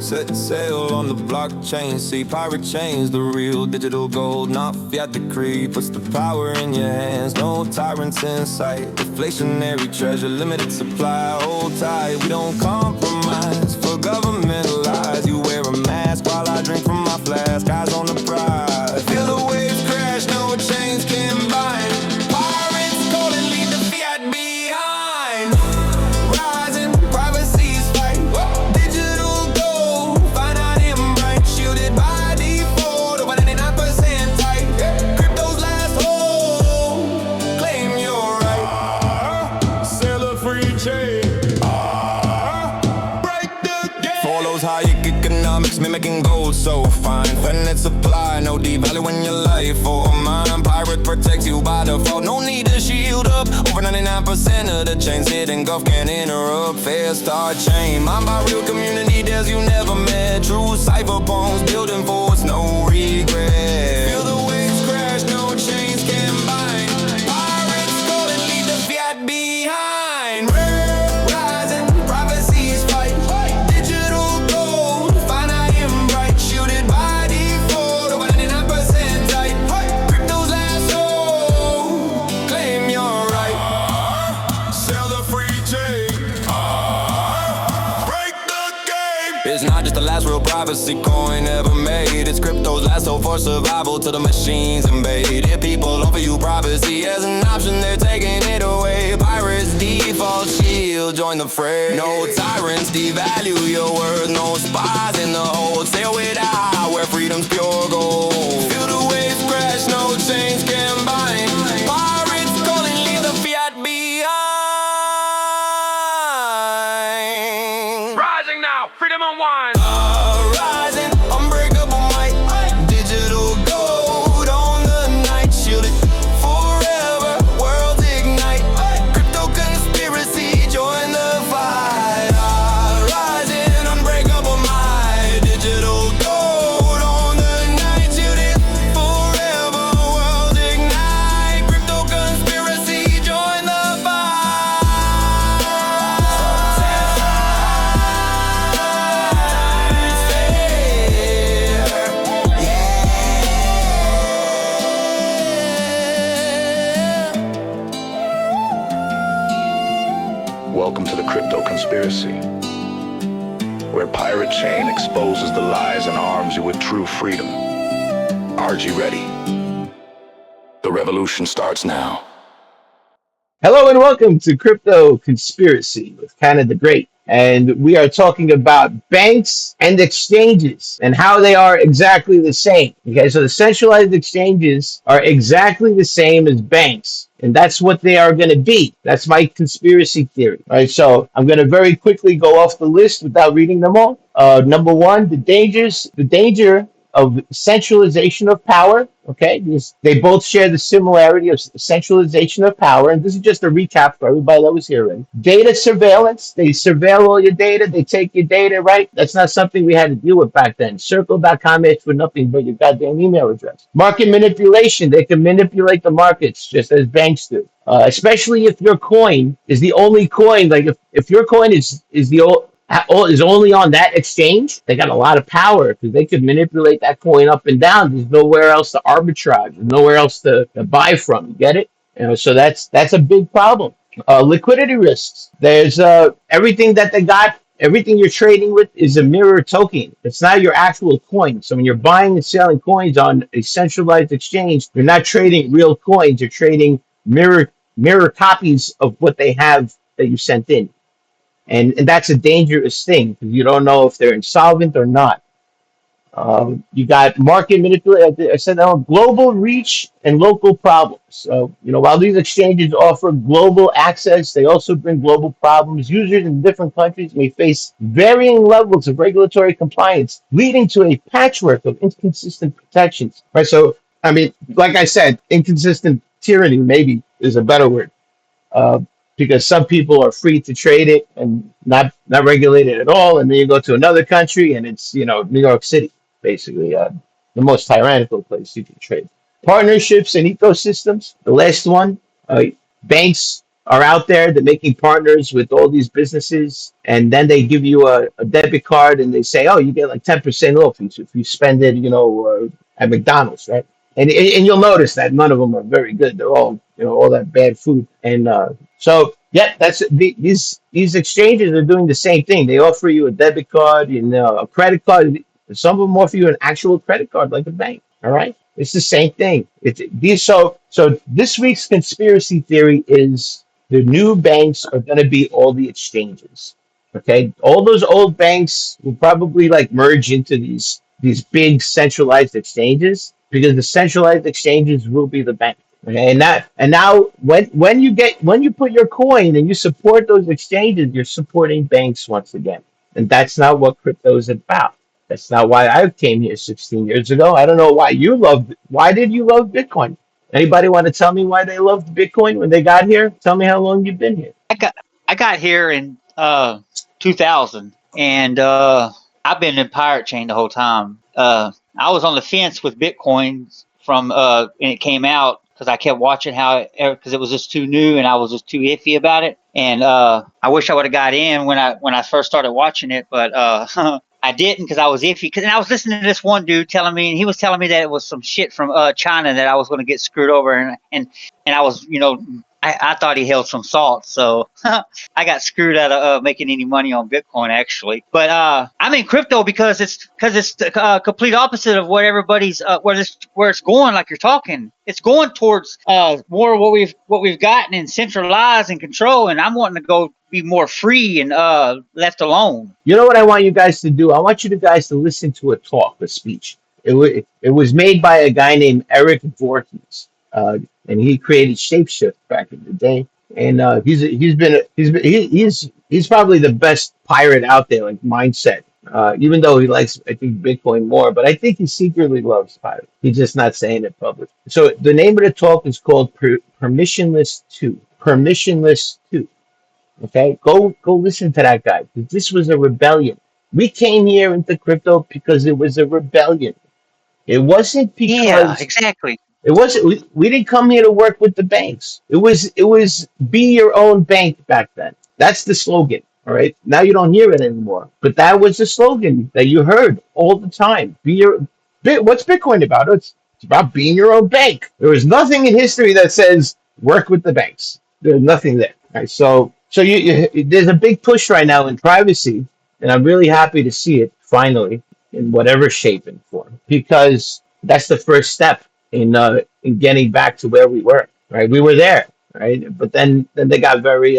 Set sail on the blockchain, see pirate chains, the real digital gold, not fiat decree. Puts the power in your hands, no tyrants in sight. Deflationary treasure, limited supply, hold tight. We don't compromise for government lies. You wear a mask while I drink from my flask, eyes on the prize. Feel the waves crash, no chains can bind. Pirates calling, leave the fiat behind. Rising, privacy's fight. Digital gold, finite and bright. Shielded by default, over 99% tight. Crypto's last hold, claim your right. Sell a free chain. Break the game. Follows Hayek economics, mimicking gold so fine. Finite supply, no devaluing your life or mine. Pirate protects you by default, no need to shield up. Over 99% of the chains hidden Gulf can't interrupt. Fair start chain, mined by real community deals you never met. True cypherpunks, building force, no regret. Feel the waves crash, no chains can bind. Pirates calling, leave the fiat behind. Rising, privacy's fight. Digital gold, finite and bright. Shielded by default, over 99% tight. Crypto's last hold, claim your right. Sell the free chain. Break the game. It's not just the last real privacy coin ever made. It's crypto's last hope for survival till the machines invade. If people offer you privacy as an option, they're taking it away. Pirates default shield, join the fray. No tyrants devalue your worth. No spies in the hold. Sail without where freedom's pure gold. Feel the waves crash, no chains can bind. Pirates calling, leave the fiat behind. Rising now, freedom unwind. Rising, unbreakable might. Digital gold on the night. Shielded forever, worlds ignite. Crypto conspiracy, join the fight. Rising, unbreakable might. Digital gold on the night. Shielded forever, worlds ignite. Crypto conspiracy, join the Welcome to the crypto conspiracy, where Pirate Chain exposes the lies and arms you with true freedom. Are you ready? The revolution starts now. Hello and welcome to Crypto Conspiracy with Canada the Great. And we are talking about banks and exchanges and how they are exactly the same. Okay, so the centralized exchanges are exactly the same as banks. And that's what they are going to be. That's my conspiracy theory. All right, so I'm going to very quickly go off the list without reading them all. Number one, the danger of centralization of power. Okay, they both share the similarity of centralization of power, and this is just a recap for everybody that was hearing. Data surveillance, they surveil all your data, they take your data, right? That's not something we had to deal with back then. Circle.com is for nothing but your goddamn email address. Market manipulation, they can manipulate the markets just as banks do. Especially if your coin is the only coin, like if your coin is only on that exchange, they got a lot of power because they could manipulate that coin up and down. There's nowhere else to arbitrage, there's nowhere else to buy from. You get it? So that's a big problem. Liquidity risks. There's everything that they got. Everything you're trading with is a mirror token. It's not your actual coin. So when you're buying and selling coins on a centralized exchange, you're not trading real coins. You're trading mirror copies of what they have that you sent in. And that's a dangerous thing because you don't know if they're insolvent or not. You got market manipulation. I said global reach and local problems. So, while these exchanges offer global access, they also bring global problems. Users in different countries may face varying levels of regulatory compliance, leading to a patchwork of inconsistent protections. Right. So, like I said, inconsistent tyranny maybe is a better word. Because some people are free to trade it and not regulated at all, and then you go to another country and it's New York City, basically the most tyrannical place you can trade. Partnerships and ecosystems. The last one, banks are out there. They're making partners with all these businesses, and then they give you a debit card, and they say, "Oh, you get like 10% off if you spend it, at McDonald's, right?" And you'll notice that none of them are very good. They're all all that bad food, and so yeah, these exchanges are doing the same thing. They offer you a debit card and a credit card. Some of them offer you an actual credit card, like a bank. All right, it's the same thing. It's these so this week's conspiracy theory is the new banks are going to be all the exchanges. Okay, all those old banks will probably like merge into these big centralized exchanges because the centralized exchanges will be the bank. Okay, and now when you put your coin and you support those exchanges, you're supporting banks once again, and that's not what crypto is about. That's not why I came here 16 years ago. I don't know why you loved. Why did you love Bitcoin? Anybody want to tell me why they loved Bitcoin when they got here? Tell me how long you've been here. I got I got here in 2000, and I've been in Pirate Chain the whole time. I was on the fence with Bitcoin from when it came out because I kept watching how because it was just too new and I was just too iffy about it. And I wish I would have got in when I first started watching it, but I didn't because I was iffy. Because I was listening to this one dude telling me, and he was telling me that it was some shit from China that I was going to get screwed over, and I was, I thought he held some salt, so I got screwed out of making any money on Bitcoin actually. But I'm in crypto because it's the complete opposite of what everybody's where it's going. Like you're talking, it's going towards more what we've gotten in centralized and control, and I'm wanting to go be more free and left alone. You know what I want you guys to do? I want you guys to listen to a speech. It was made by a guy named Eric Voorhees, and he created Shapeshift back in the day. And he's probably the best pirate out there, like mindset. Even though he likes, I think, Bitcoin more, but I think he secretly loves pirate. He's just not saying it public. So the name of the talk is called Permissionless Two. Permissionless Two. Okay, go listen to that guy. This was a rebellion. We came here into crypto because it was a rebellion. It wasn't Yeah, because exactly. it wasn't. We didn't come here to work with the banks. It was be your own bank back then. That's the slogan. All right. Now you don't hear it anymore, but that was the slogan that you heard all the time. What's Bitcoin about? It's about being your own bank. There was nothing in history that says work with the banks. There's nothing there. All right. So there's a big push right now in privacy, and I'm really happy to see it finally in whatever shape and form because that's the first step in getting back to where we were. Right, we were there. Right, but then they got very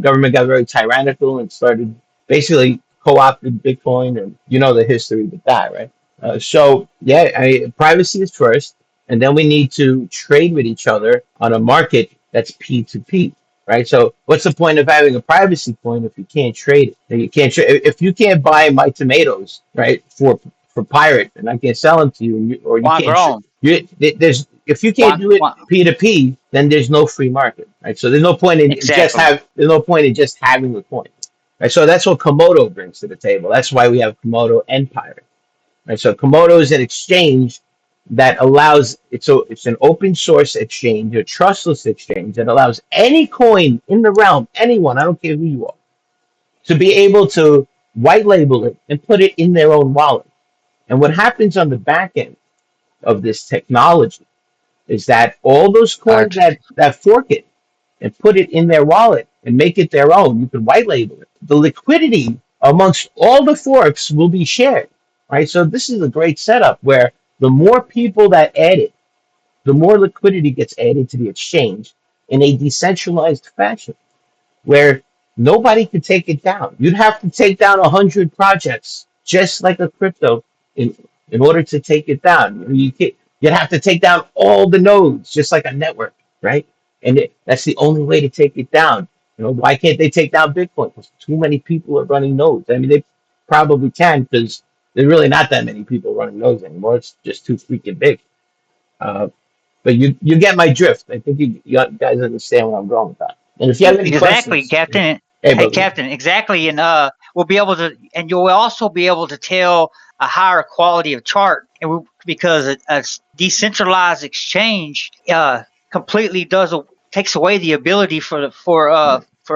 government got very tyrannical and started basically co-opted Bitcoin, and the history with that. Right, so yeah, privacy is first, and then we need to trade with each other on a market that's P2P. Right. So what's the point of having a privacy coin if you can't trade it? And you can't if you can't buy my tomatoes, right, for pirate, and I can't sell them to you, or you Want can't. grown. There's if you can't Want, do it want P2P, then there's no free market. Right. So exactly. there's no point in just having the coin. Right. So that's what Komodo brings to the table. That's why we have Komodo and pirate. Right. So Komodo is an exchange that allows it's an open source exchange, a trustless exchange that allows any coin in the realm, anyone, I don't care who you are, to be able to white label it and put it in their own wallet. And what happens on the back end of this technology is that all those coins Art. that fork it and put it in their wallet and make it their own, you can white label it. The liquidity amongst all the forks will be shared. Right. So this is a great setup where the more people that add it, the more liquidity gets added to the exchange in a decentralized fashion where nobody could take it down. You'd have to take down 100 projects just like a crypto in in order to take it down. You'd have to take down all the nodes just like a network, right? And that's the only way to take it down. Why can't they take down Bitcoin? Because too many people are running nodes. I mean, they probably can because there's really not that many people running nodes anymore. It's just too freaking big. Uh, but you get my drift. I think you guys understand where I'm going with that. And if you have any Exactly, questions, Captain. hey, Hey, brother. Captain. Exactly, and we'll be able to, and you'll also be able to tell a higher quality of chart, because a decentralized exchange completely takes away the ability for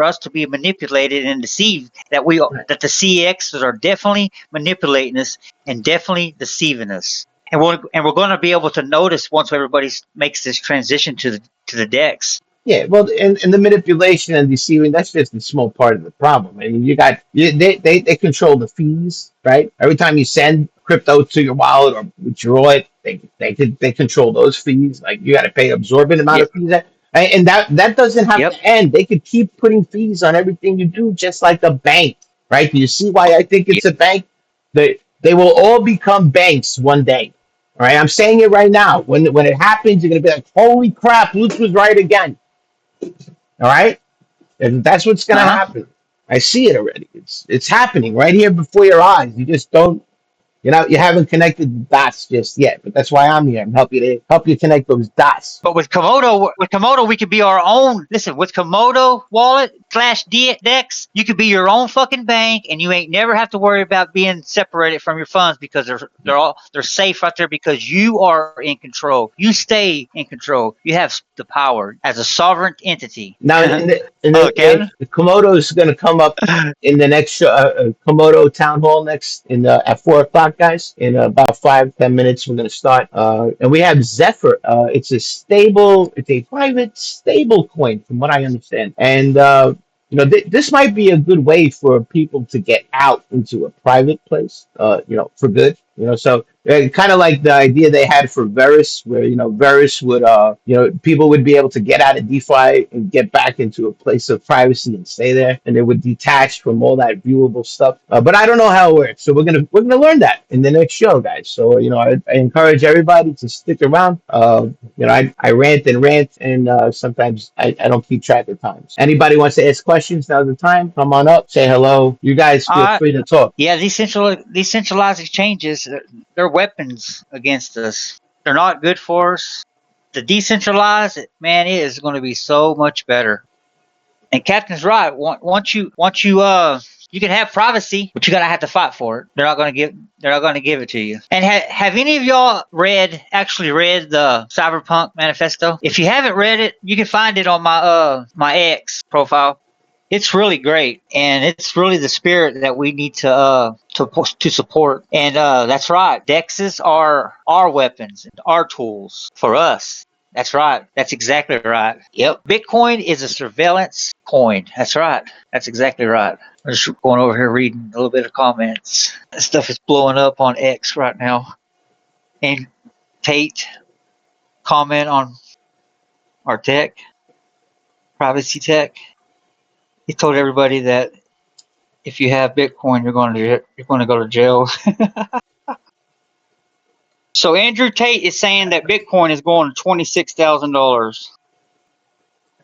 us to be manipulated and deceived. Right. That the CEXs are definitely manipulating us and definitely deceiving us. And we're going to be able to notice once everybody makes this transition to the decks. Yeah, well, and the manipulation and deceiving, that's just a small part of the problem. I mean, they control the fees, right? Every time you send crypto to your wallet or withdraw it, they control those fees. Like you got to pay absorbent amount Yep. of fees. And that doesn't have Yep. to end. They could keep putting fees on everything you do, just like a bank, right? Do you see why I think Yep. it's a bank? They will all become banks one day. All right, I'm saying it right now. When it happens, you're gonna be like, "Holy crap, Luke was right again." All right, and that's what's going to Uh huh. happen. I see it already. It's happening right here before your eyes. You just don't. You haven't connected the dots just yet. But that's why I'm here. I'm help you connect those dots. But with Komodo, we could be our own. Listen, with Komodo wallet slash Dex, you could be your own fucking bank, and you ain't never have to worry about being separated from your funds because they're safe right there because you are in control. You stay in control. You have the power as a sovereign entity. Now, Captain. the Komodo is going to come up in the next show, Komodo town hall next at 4 o'clock, guys. In about 5-10 minutes, we're going to start. And we have Zephyr. It's a private stable coin, from what I understand. And this might be a good way for people to get out into a private place. For good. So kind of like the idea they had for Verus, where Verus would people would be able to get out of DeFi and get back into a place of privacy and stay there, and they would detach from all that viewable stuff. But I don't know how it works, so we're gonna learn that in the next show, guys. So I encourage everybody to stick around. I rant and rant, and sometimes I don't keep track of times. Anybody wants to ask questions? Now's the time. Come on up, say hello. You guys All feel right. free to talk. Yeah, these centralized exchanges, they're weapons against us. They're not good for us. The decentralized, man, it is going to be so much better. And Captain's right. You can have privacy, but you're gonna have to fight for it. They're not going to give it to you. And have any of y'all actually read the Cyberpunk Manifesto? If you haven't read it, you can find it on my X profile. It's really great, and it's really the spirit that we need to support. And that's right. Dexes are our weapons and our tools for us. That's right. That's exactly right. Yep. Bitcoin is a surveillance coin. That's right. That's exactly right. I'm just going over here reading a little bit of comments. That stuff is blowing up on X right now. And Tate comment on our tech, privacy tech. He told everybody that if you have Bitcoin, you're going to go to jail. So Andrew Tate is saying that Bitcoin is going to $26,000.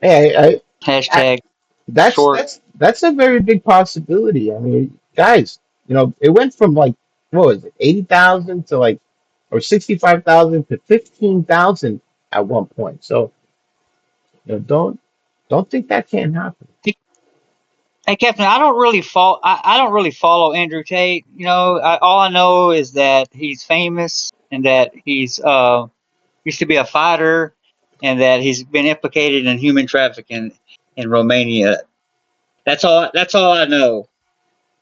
Hey, I, Hashtag That's short. that's a very big possibility. I mean, guys, it went from like what was it, 80,000 to like or 65,000 to 15,000 at one point. So don't think that can't happen. Hey, Captain, I don't really follow Andrew Tate. All I know is that he's famous and that he's used to be a fighter and that he's been implicated in human trafficking in Romania. That's all I know.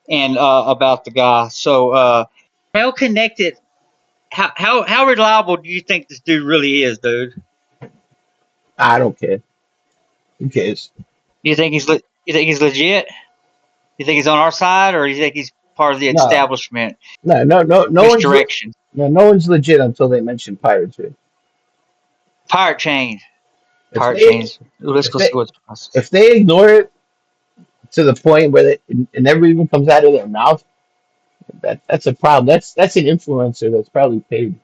And about the guy. So how connected? How reliable do you think this dude really is, dude? I don't care. Who cares? Do you think you think he's legit? You think he's on our side, or do you think he's part of the No, establishment no misdirection? no one's legit until they mention piracy. Pirate chain. If Pirate they chains. Ooh, let's if go see they what's processed. if they ignore it to the point where it never even comes out of their mouth, that's a problem. That's an influencer that's probably paid,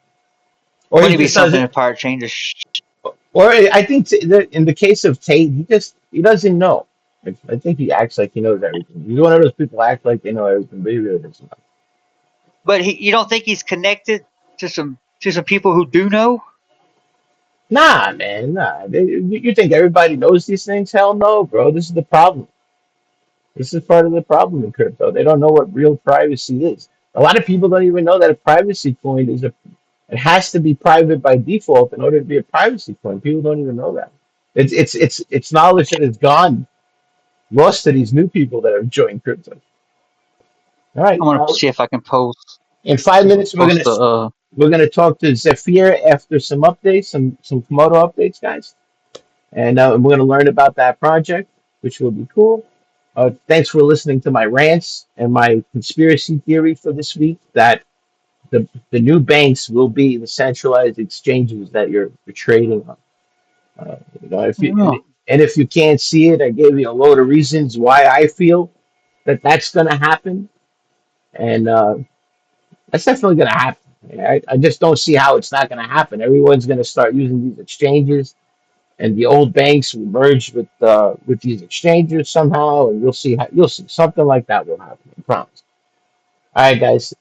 or he Might be just something doesn't. in pirate chain. Or I think in the case of Tate, he doesn't know. I think he acts like he knows everything. He's one of those people act like they know everything, but he really doesn't know. But you don't think he's connected to some people who do know? Nah, man, nah. You think everybody knows these things? Hell no, bro. This is the problem. This is part of the problem in crypto. They don't know what real privacy is. A lot of people don't even know that a privacy coin it has to be private by default in order to be a privacy coin. People don't even know that. It's knowledge that is gone lost to these new people that are enjoying crypto. All right. I'm gonna see if I can In 5 minutes, post the we're gonna talk to Zephyr after some updates, some Komodo updates, guys, and we're gonna learn about that project, which will be cool. Thanks for listening to my rants and my conspiracy theory for this week that the new banks will be the centralized exchanges that you're trading on. If you oh, and if you can't see it, I gave you a load of reasons why I feel that that's going to happen, and that's definitely going to happen. I just don't see how it's not going to happen. Everyone's going to start using these exchanges, and the old banks will merge with these exchanges somehow, and you'll see something like that will happen. I promise. All right, guys.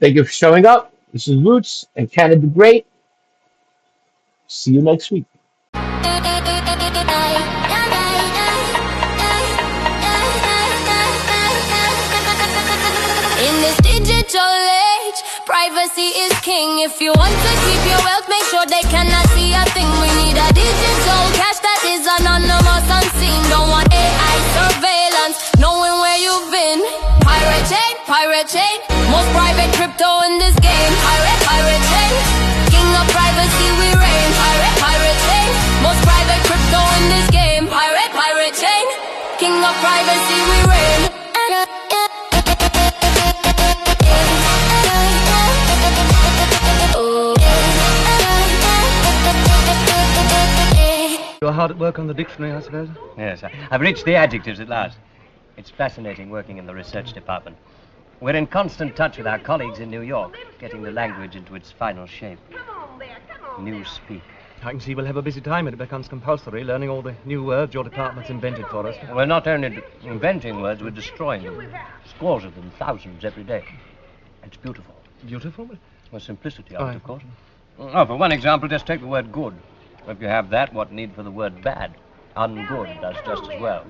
Thank you for showing up. This is Roots and Canada the Great. See you next week. In this digital age, privacy is king. If you want to keep your wealth, make sure they cannot see a thing. We need a digital cash that is anonymous, unseen. Don't want AI surveillance, knowing where you've been. Pirate chain, most private crypto in this game. Pirate chain, king of privacy we reign. Pirate chain, most private crypto in this game. Pirate chain, king of privacy we reign. You're hard at work on the dictionary, I suppose? Yes, I've reached the adjectives at last. It's fascinating working in the research department. We're in constant touch with our colleagues in New York, getting the language into its final shape. New speak. I can see we'll have a busy time when it becomes compulsory, learning all the new words your department's invented for us. We're not only inventing words, we're destroying them. Scores of them, thousands every day. It's beautiful. Beautiful? The simplicity of it, of course. Oh, for one example, just take the word good. If you have that, what need for the word bad? Ungood does just as well.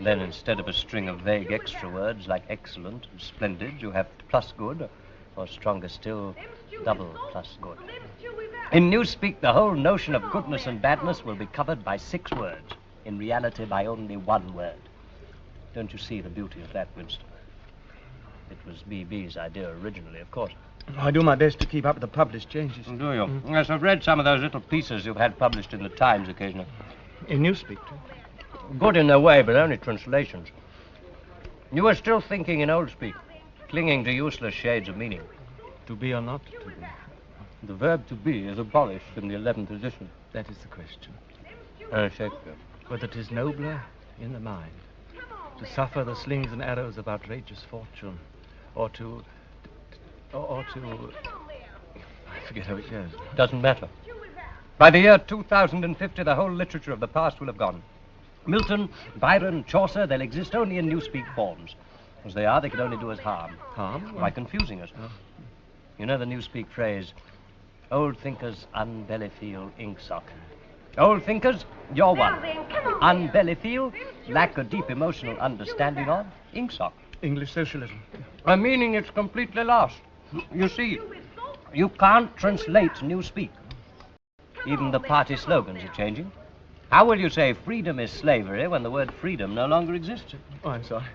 Then instead of a string of vague extra words like excellent and splendid, you have plus good, or stronger still, double plus good. In Newspeak, the whole notion of goodness and badness will be covered by 6 words. In reality, by only 1 word. Don't you see the beauty of that, Winston? It was BB's idea originally, of course. I do my best to keep up with the published changes. Do you? Yes, I've read some of those little pieces you've had published in the Times occasionally. In Newspeak, too? Good in their way, but only translations. You are still thinking in old speak, clinging to useless shades of meaning. To be or not to be? The verb to be is abolished in the 11th edition. That is the question. Shakespeare. Whether 'tis nobler in the mind to suffer the slings and arrows of outrageous fortune, or to... I forget how it goes. Doesn't matter. By the year 2050, the whole literature of the past will have gone. Milton, Byron, Chaucer, they'll exist only in Newspeak forms. As they are, they can only do us harm. Harm? By confusing us. Oh. You know the Newspeak phrase, old thinkers unbellyfeel inksock. Old thinkers, you're one. Unbellyfeel, lack a deep emotional understanding of inksock. English socialism. A meaning it's completely lost. You see, you can't translate Newspeak. Even the party slogans are changing. How will you say freedom is slavery when the word freedom no longer exists? Oh, I'm sorry.